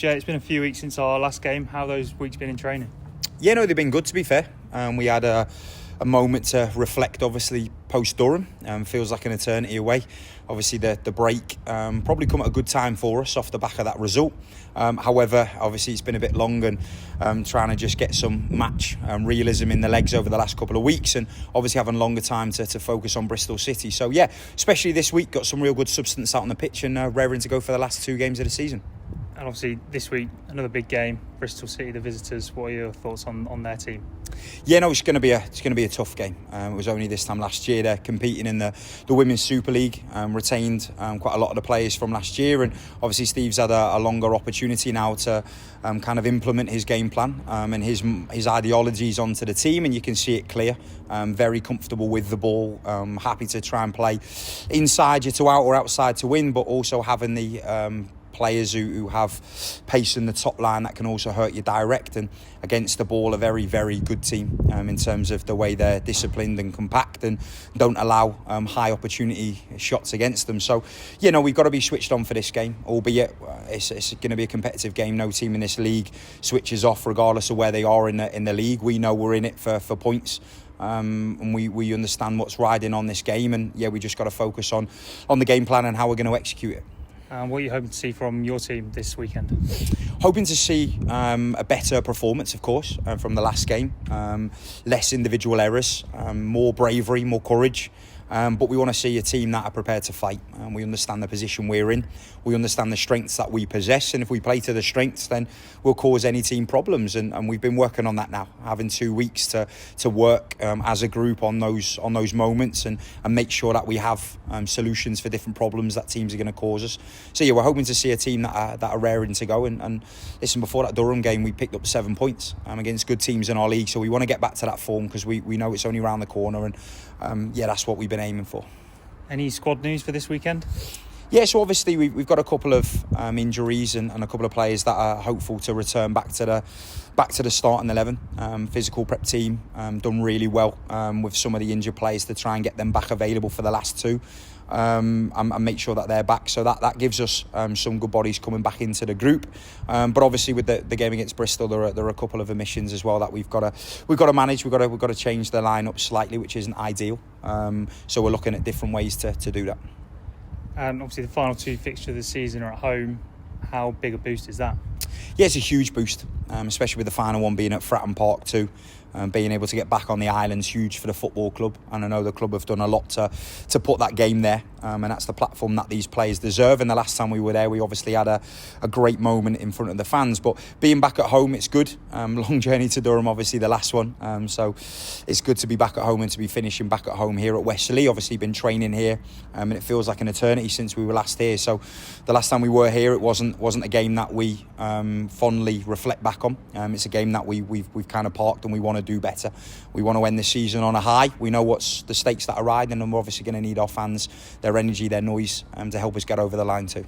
Jay, it's been a few weeks since our last game. How have those weeks been in training? Yeah, no, they've been good, to be fair. We had a moment to reflect, obviously, post-Durham. Feels like an eternity away. Obviously, the break probably come at a good time for us off the back of that result. However, obviously, it's been a bit long and trying to just get some match realism in the legs over the last couple of weeks, and obviously having longer time to focus on Bristol City. So, yeah, especially this week, got some real good substance out on the pitch and raring to go for the last two games of the season. And obviously this week, another big game, Bristol City, the visitors. What are your thoughts on their team? Yeah, no, it's going to be a tough game. It was only this time last year they're competing in the Women's Super League, retained quite a lot of the players from last year, and obviously Steve's had a longer opportunity now to kind of implement his game plan and his ideologies onto the team, and you can see it clear. Very comfortable with the ball, happy to try and play inside you to out or outside to win, but also having the players who have pace in the top line that can also hurt you direct, and against the ball a very, very good team in terms of the way they're disciplined and compact and don't allow high opportunity shots against them. So, you know, we've got to be switched on for this game, albeit it's going to be a competitive game. No team in this league switches off regardless of where they are in the league. We know we're in it for points. And we understand what's riding on this game, and yeah, we just got to focus on the game plan and how we're going to execute it. What are you hoping to see from your team this weekend? Hoping to see a better performance, of course, from the last game. Less individual errors, more bravery, more courage. But we want to see a team that are prepared to fight. We understand the position we're in. We understand the strengths that we possess. And if we play to the strengths, then we'll cause any team problems. And we've been working on that now, having 2 weeks to work as a group on those moments and make sure that we have solutions for different problems that teams are going to cause us. So yeah, we're hoping to see a team that are raring to go. And listen, before that Durham game, we picked up 7 points against good teams in our league. So we want to get back to that form because we know it's only around the corner. And yeah, that's what we've been aiming for. Any squad news for this weekend? Yeah, so obviously we've got a couple of injuries and a couple of players that are hopeful to return back to the starting 11. Physical prep team done really well with some of the injured players to try and get them back available for the last two. And make sure that they're back, so that gives us some good bodies coming back into the group. But obviously with the game against Bristol, there are a couple of omissions as well that we've got to manage. We've got to change the lineup slightly, which isn't ideal. So we're looking at different ways to do that. And obviously the final two fixtures of the season are at home. How big a boost is that? Yeah, it's a huge boost, especially with the final one being at Fratton Park too. Being able to get back on the island's huge for the football club, and I know the club have done a lot to put that game there, and that's the platform that these players deserve. And the last time we were there, we obviously had a great moment in front of the fans, but being back at home, it's good. Long journey to Durham, obviously the last one, so it's good to be back at home and to be finishing back at home here at Westerly. Obviously been training here, and it feels like an eternity since we were last here. So the last time we were here, it wasn't a game that we fondly reflect back on. It's a game that we've kind of parked, and we want to do better. We want to end the season on a high. We know what's the stakes that are riding, and we're obviously going to need our fans, their energy, their noise, to help us get over the line too.